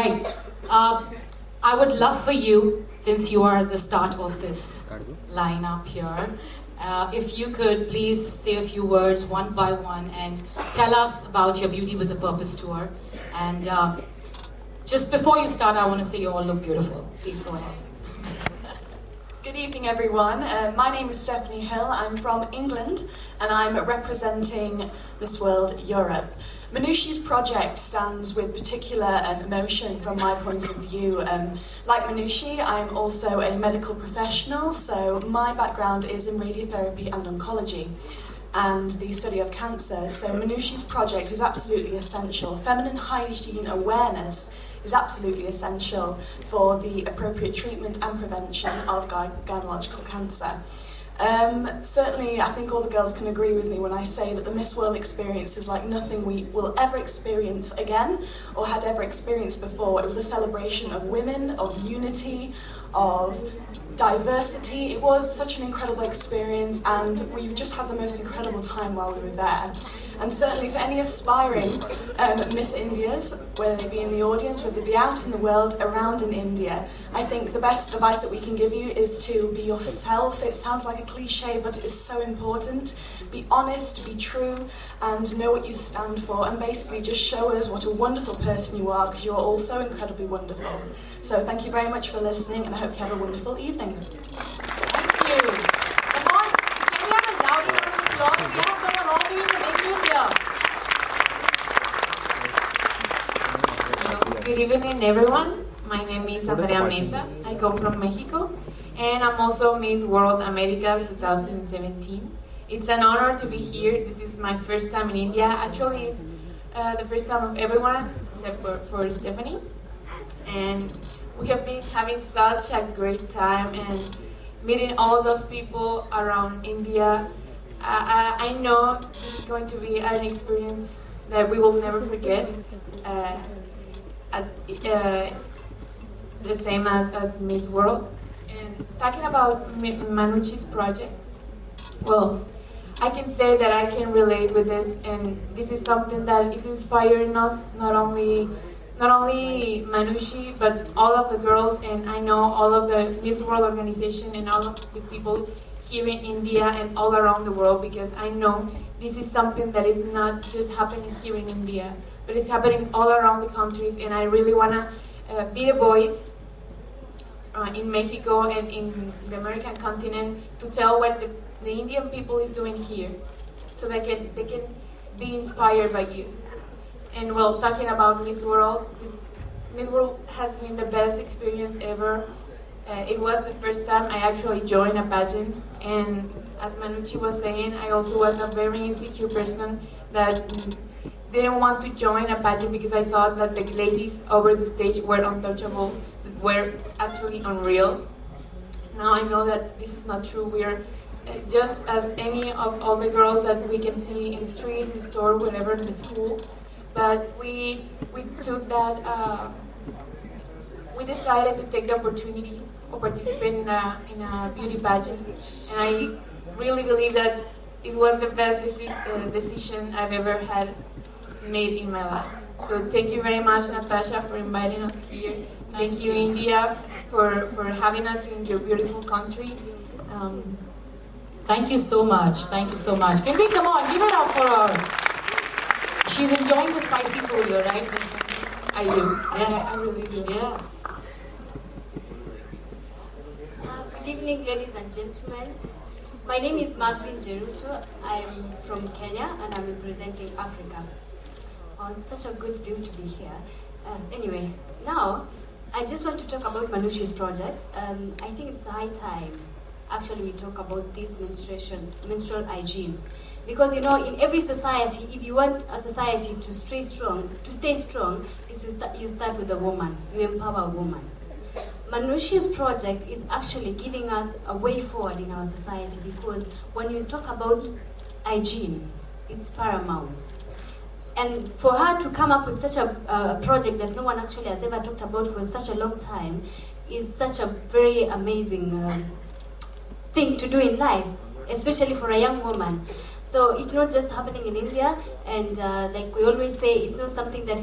Right. I would love for you, since you are the start of this lineup here, if you could please say a few words one by one and tell us about your Beauty with a Purpose tour. And just before you start, I want to say you all look beautiful. Please go ahead. Good evening, everyone. My name is Stephanie Hill. I'm from England and I'm representing Miss World Europe. Manushi's project stands with particular emotion from my point of view. Like Manushi, I'm also a medical professional, so my background is in radiotherapy and oncology and the study of cancer. So Manushi's project is absolutely essential. Feminine hygiene awareness is absolutely essential for the appropriate treatment and prevention of gynecological cancer. Certainly, I think all the girls can agree with me when I say that the Miss World experience is like nothing we will ever experience again or had ever experienced before. It was a celebration of women, of unity, of diversity. It was such an incredible experience and we just had the most incredible time while we were there. And certainly for any aspiring Miss Indias, whether they be in the audience, whether they be out in the world, around in India, I think the best advice that we can give you is to be yourself. It sounds like a cliche, but it is so important. Be honest, be true, and know what you stand for, and basically just show us what a wonderful person you are, because you are all so incredibly wonderful. So thank you very much for listening, and I hope you have a wonderful evening. Thank you. Come on, can we have a loud round of applause? We have someone all the way from England here. Good evening, everyone. My name is Andrea Meza. I come from Mexico, and I'm also Miss World America 2017. It's an honor to be here. This is my first time in India. Actually, it's the first time of everyone, except for Stephanie. And we have been having such a great time and meeting all those people around India. I know this is going to be an experience that we will never forget. The same as Miss World. And talking about Manushi's project, well, I can say that I can relate with this, and this is something that is inspiring us, not only Manushi, but all of the girls, and I know all of the Miss World organization and all of the people here in India and all around the world, because I know this is something that is not just happening here in India, but it's happening all around the countries, and I really want to be the voice in Mexico and in the American continent to tell what the Indian people is doing here, so they can be inspired by you. And well, talking about Miss World, Miss World has been the best experience ever. It was the first time I actually joined a pageant, and as Manushi was saying, I also was a very insecure person that didn't want to join a pageant because I thought that the ladies over the stage were untouchable, were actually unreal. Now I know that this is not true. We are just as any of all the girls that we can see in the street, in the store, whatever, in the school. But we took that, we decided to take the opportunity of participating in a beauty pageant. And I really believe that it was the best decision I've ever had made in my life. So thank you very much, Natasha, for inviting us here. Thank you, India, for having us in your beautiful country. Thank you so much. Thank you so much. Can we come on, give it up for her. She's enjoying the spicy food here, right? I do. Yes. I really do. Yeah. Good evening, ladies and gentlemen. My name is Magline Jeruto. I am from Kenya and I'm representing Africa. Oh, it's such a good view to be here. Anyway, now I just want to talk about Manushi's project. I think it's high time. Actually, we talk about this menstrual hygiene. Because you know, in every society, if you want a society to stay strong, you start with a woman. You empower a woman. Manushi's project is actually giving us a way forward in our society, because when you talk about hygiene, it's paramount. And for her to come up with such a project that no one actually has ever talked about for such a long time is such a very amazing thing to do in life, especially for a young woman. So it's not just happening in India, and like we always say, it's not something that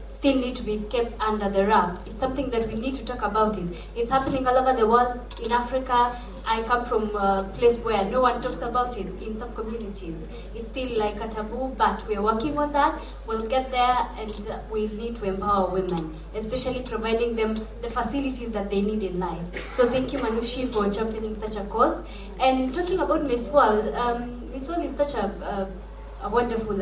still need to be kept under the rug. It's something that we need to talk about it. It's happening all over the world. In Africa, I come from a place where no one talks about it. In some communities, it's still like a taboo, but we're working on that. We'll get there, and we need to empower women, especially providing them the facilities that they need in life. So thank you, Manushi, for championing such a cause. And talking about Miss World, Miss World is such a wonderful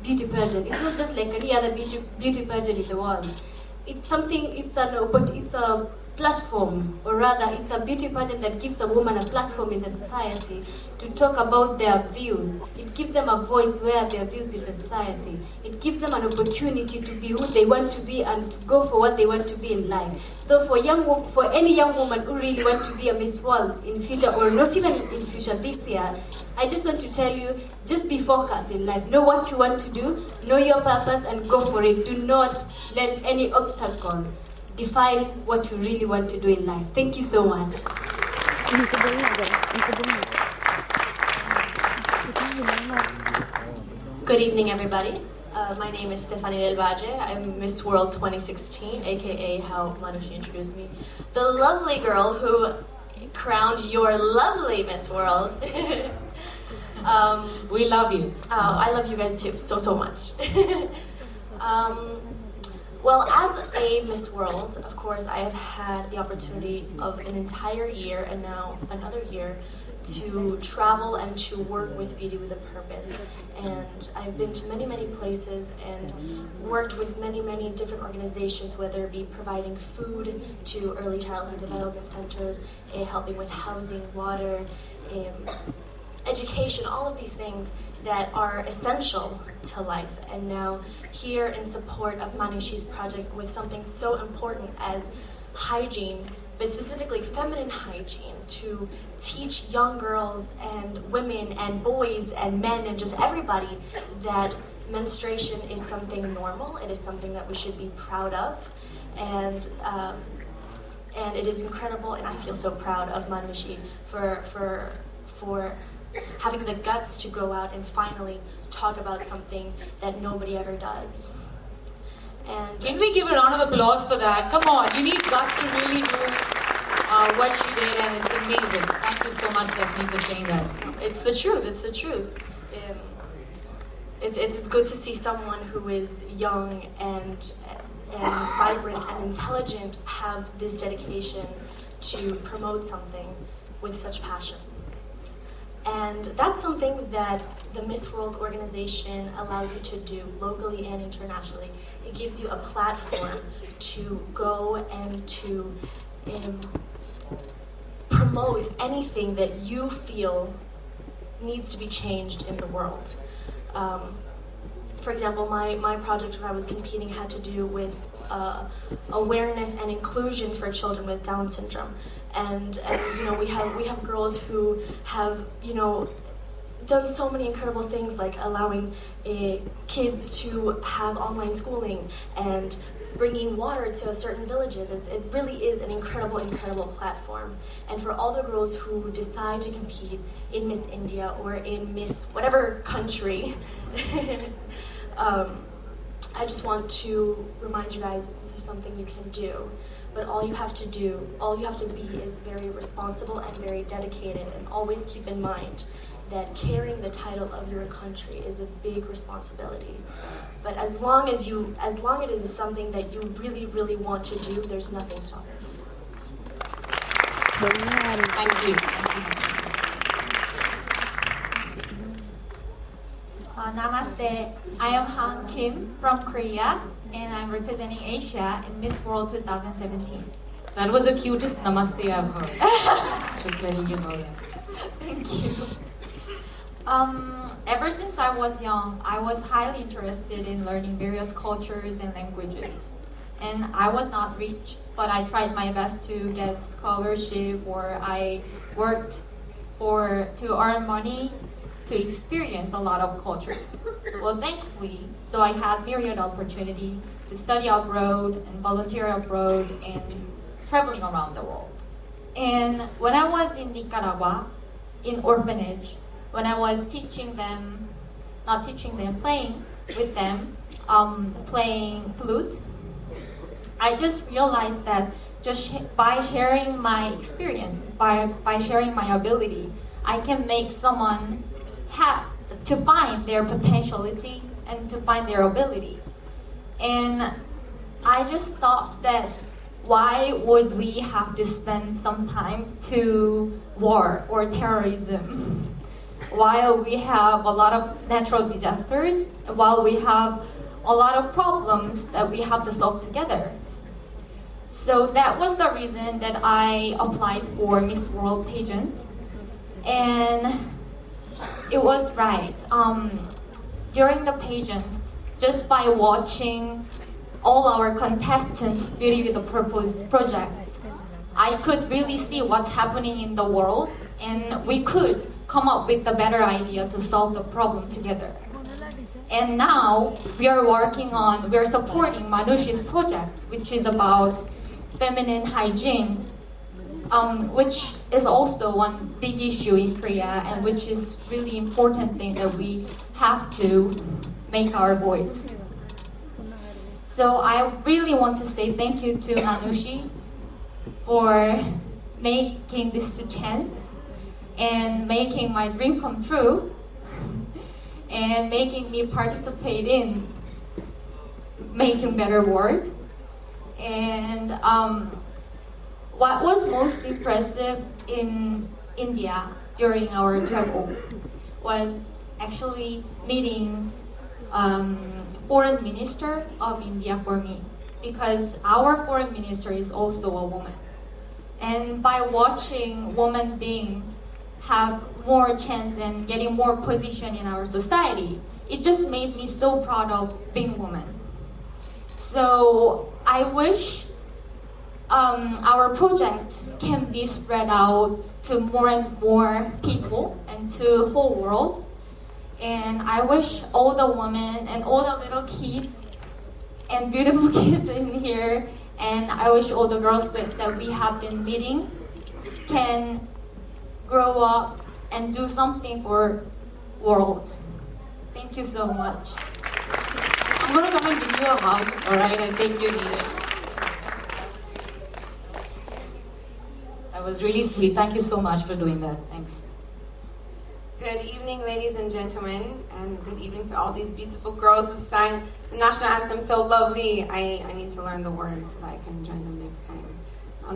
beauty pageant. It's not just like any other beauty pageant in the world. It's something. It's a platform, or rather, it's a beauty pageant that gives a woman a platform in the society to talk about their views. It gives them a voice to wear their views in the society. It gives them an opportunity to be who they want to be and to go for what they want to be in life. So for any young woman who really want to be a Miss World in future, or not even in future this year, I just want to tell you, just be focused in life. Know what you want to do, know your purpose, and go for it. Do not let any obstacle define what you really want to do in life. Thank you so much. Good evening, everybody. My name is Stephanie Del Valle. I'm Miss World 2016, aka how Manushi introduced me. The lovely girl who crowned your lovely Miss World. We love you. Oh, I love you guys too, so much. Well, as a Miss World, of course, I have had the opportunity of an entire year and now another year to travel and to work with Beauty with a Purpose. And I've been to many places and worked with many different organizations, whether it be providing food to early childhood development centers, helping with housing, water, education, all of these things that are essential to life. And now here in support of Manushi's project with something so important as hygiene, but specifically feminine hygiene, to teach young girls and women and boys and men and just everybody that menstruation is something normal, it is something that we should be proud of, and it is incredible, and I feel so proud of Manushi for having the guts to go out and finally talk about something that nobody ever does. And Can we give a round of applause for that? Come on, you need guts to really do what she did, and it's amazing. Thank you so much, Stephanie, for saying that. it's the truth. It's the truth. It's good to see someone who is young and vibrant and intelligent have this dedication to promote something with such passion. And that's something that the Miss World organization allows you to do locally and internationally. It gives you a platform to go and to promote anything that you feel needs to be changed in the world. For example, my project when I was competing had to do with awareness and inclusion for children with Down syndrome, and you know we have girls who have done so many incredible things, like allowing kids to have online schooling and bringing water to certain villages. It really is an incredible platform. And for all the girls who decide to compete in Miss India or in Miss whatever country, I just want to remind you guys that this is something you can do. But all you have to be is very responsible and very dedicated, and always keep in mind that carrying the title of your country is a big responsibility. But as long it is something that you really want to do, there's nothing stopping you. Thank you. Namaste. I am Han Kim from Korea, and I'm representing Asia in Miss World 2017. That was the cutest namaste I've heard. Just letting you know that. Thank you. Ever since I was young, I was highly interested in learning various cultures and languages. And I was not rich, but I tried my best to get scholarship, or I worked to earn money to experience a lot of cultures. Well, thankfully, so I had myriad opportunity to study abroad and volunteer abroad and traveling around the world. And when I was in Nicaragua, in orphanage, when I was teaching them, not teaching them, playing with them, playing flute, I just realized that by sharing my experience, by sharing my ability, I can make someone to find their potentiality and to find their ability. And I just thought that why would we have to spend some time to war or terrorism while we have a lot of natural disasters, while we have a lot of problems that we have to solve together? So that was the reason that I applied for Miss World pageant. And it was right. During the pageant, just by watching all our contestants' Beauty with a Purpose projects, I could really see what's happening in the world, and we could come up with a better idea to solve the problem together. And now we are supporting Manushi's project, which is about feminine hygiene, which is also one big issue in Korea, and which is really important thing that we have to make our voice. So I really want to say thank you to Manushi for making this a chance and making my dream come true and making me participate in making better world. And what was most impressive in India during our travel was actually meeting foreign minister of India for me, because our foreign minister is also a woman. And by watching women being have more chance and getting more position in our society, it just made me so proud of being a woman. So I wish our project can be spread out to more and more people and to whole world. And I wish all the women and all the little kids and beautiful kids in here, and I wish all the girls that we have been meeting can grow up and do something for world. Thank you so much. I'm going to come and give you a hug, alright? I think you need it. That was really sweet. Thank you so much for doing that. Thanks. Good evening, ladies and gentlemen, and good evening to all these beautiful girls who sang the national anthem so lovely. I need to learn the words so that I can join them next time.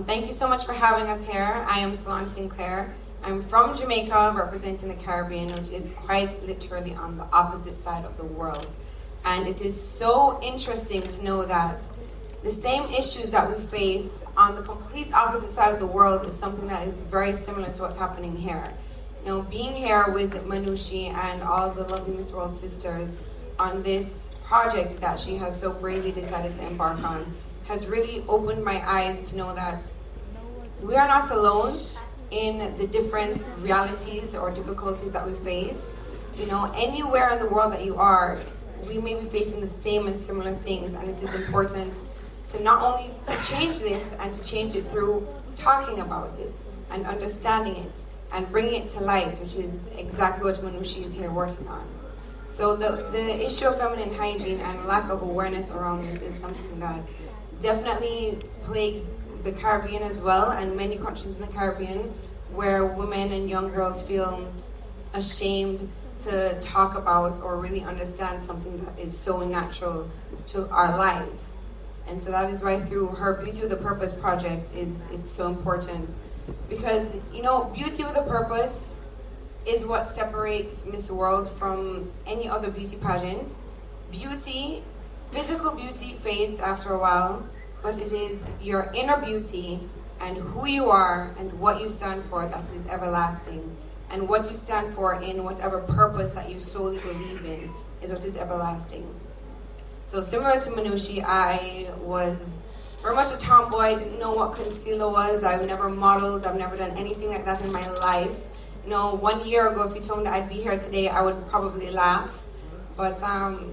Thank you so much for having us here. I am Solange Sinclair. I'm from Jamaica, representing the Caribbean, which is quite literally on the opposite side of the world. And it is so interesting to know that the same issues that we face on the complete opposite side of the world is something that is very similar to what's happening here. You know, being here with Manushi and all the lovely Miss World sisters on this project that she has so bravely decided to embark on has really opened my eyes to know that we are not alone in the different realities or difficulties that we face. You know, anywhere in the world that you are, we may be facing the same and similar things, and it is important to not only to change this and to change it through talking about it and understanding it and bringing it to light, which is exactly what Manushi is here working on. So the issue of feminine hygiene and lack of awareness around this is something that definitely plagues the Caribbean as well, and many countries in the Caribbean where women and young girls feel ashamed to talk about or really understand something that is so natural to our lives. And so that is why through her Beauty with a Purpose project it's so important. Because, you know, Beauty with a Purpose is what separates Miss World from any other beauty pageant. Beauty, physical beauty fades after a while, but it is your inner beauty and who you are and what you stand for that is everlasting. And what you stand for in whatever purpose that you solely believe in is what is everlasting. So similar to Manushi, I was very much a tomboy, didn't know what concealer was. I've never modeled, I've never done anything like that in my life. You know, 1 year ago, if you told me that I'd be here today, I would probably laugh. But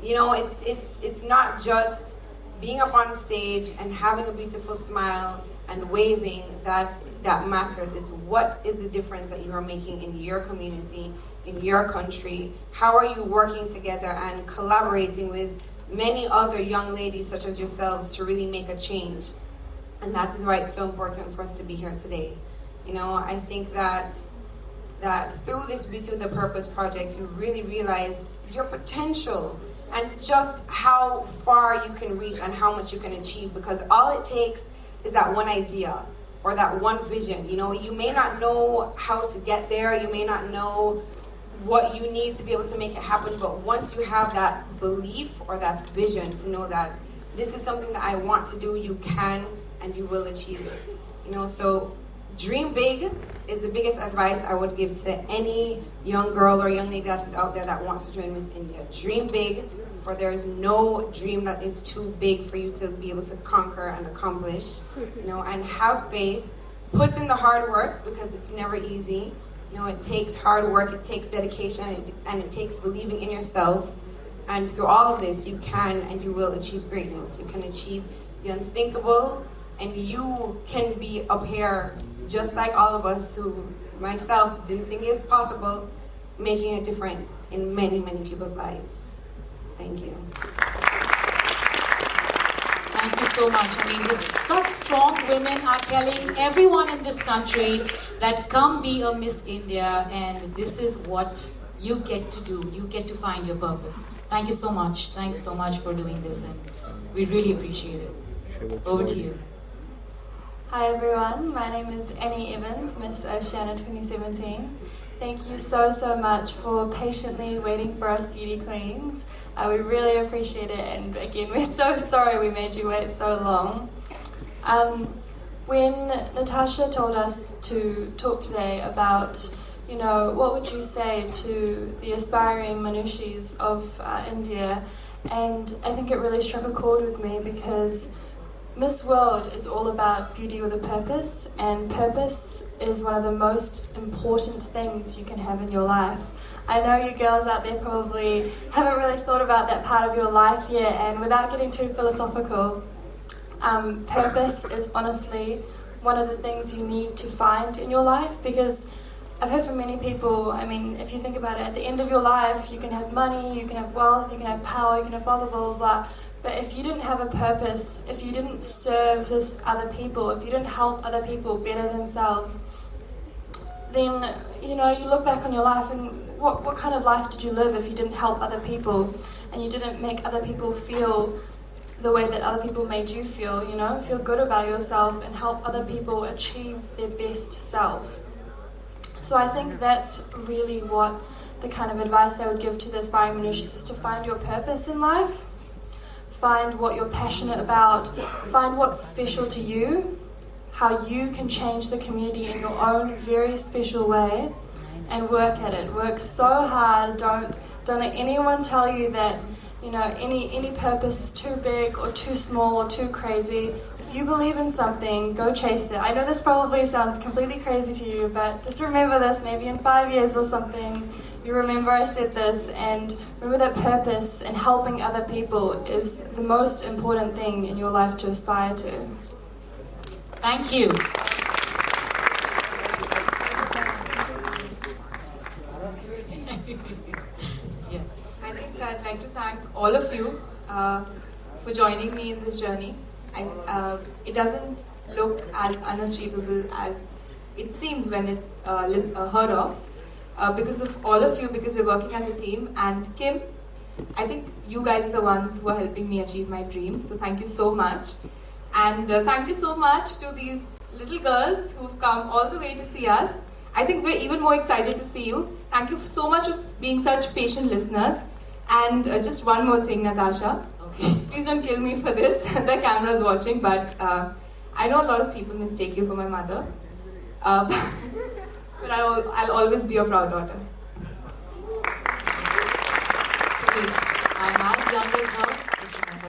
you know, it's not just being up on stage and having a beautiful smile and waving that matters. It's what is the difference that you are making in your community, in your country? How are you working together and collaborating with many other young ladies such as yourselves to really make a change? And that is why it's so important for us to be here today. You know, I think that through this Beauty with a Purpose project, you really realize your potential and just how far you can reach and how much you can achieve, because all it takes is that one idea or that one vision. You know, you may not know how to get there, you may not know what you need to be able to make it happen, but once you have that belief or that vision to know that this is something that I want to do, you can and you will achieve it. You know, so dream big is the biggest advice I would give to any young girl or young lady that is out there that wants to join Miss India. Dream big, for there is no dream that is too big for you to be able to conquer and accomplish. You know, and have faith. Put in the hard work, because it's never easy. You know, it takes hard work, it takes dedication, and it takes believing in yourself. And through all of this, you can and you will achieve greatness. You can achieve the unthinkable, and you can be up here just like all of us who, myself, didn't think it was possible, making a difference in many, many people's lives. Thank you. Thank you so much. I mean, such strong women are telling everyone in this country that come be a Miss India, and this is what you get to do. You get to find your purpose. Thank you so much. Thanks so much for doing this, and we really appreciate it. Over to you. Hi everyone, my name is Annie Evans, Miss Oceania 2017. Thank you so much for patiently waiting for us beauty queens. We really appreciate it, and again, we're so sorry we made you wait so long. When Natasha told us to talk today about, you know, what would you say to the aspiring Manushis of India, and I think it really struck a chord with me, because Miss World is all about beauty with a purpose, and purpose is one of the most important things you can have in your life. I know you girls out there probably haven't really thought about that part of your life yet, and without getting too philosophical, purpose is honestly one of the things you need to find in your life, because I've heard from many people, I mean, if you think about it, at the end of your life, you can have money, you can have wealth, you can have power, you can have blah, blah, blah, blah. But if you didn't have a purpose, if you didn't service other people, if you didn't help other people better themselves, then, you know, you look back on your life and what kind of life did you live if you didn't help other people and you didn't make other people feel the way that other people made you feel, you know? Feel good about yourself and help other people achieve their best self. So I think that's really what the kind of advice I would give to the aspiring Manushis is to find your purpose in life. Find what you're passionate about, find what's special to you, how you can change the community in your own very special way, and work at it. Work so hard, don't let anyone tell you that, you know, any purpose is too big or too small or too crazy. If you believe in something, go chase it. I know this probably sounds completely crazy to you, but just remember this, maybe in 5 years or something, you remember I said this, and remember that purpose and helping other people is the most important thing in your life to aspire to. Thank you. Yeah. I think I'd like to thank all of you for joining me in this journey. It doesn't look as unachievable as it seems when it's heard of. Because of all of you, because we're working as a team, and Kim, I think you guys are the ones who are helping me achieve my dream, so thank you so much. And thank you so much to these little girls who've come all the way to see us. I think we're even more excited to see you. Thank you so much for being such patient listeners. And just one more thing, Natasha. Okay. Please don't kill me for this. The camera's watching, but I know a lot of people mistake you for my mother. But I'll always be your proud daughter. Sweet. I'm as young as her.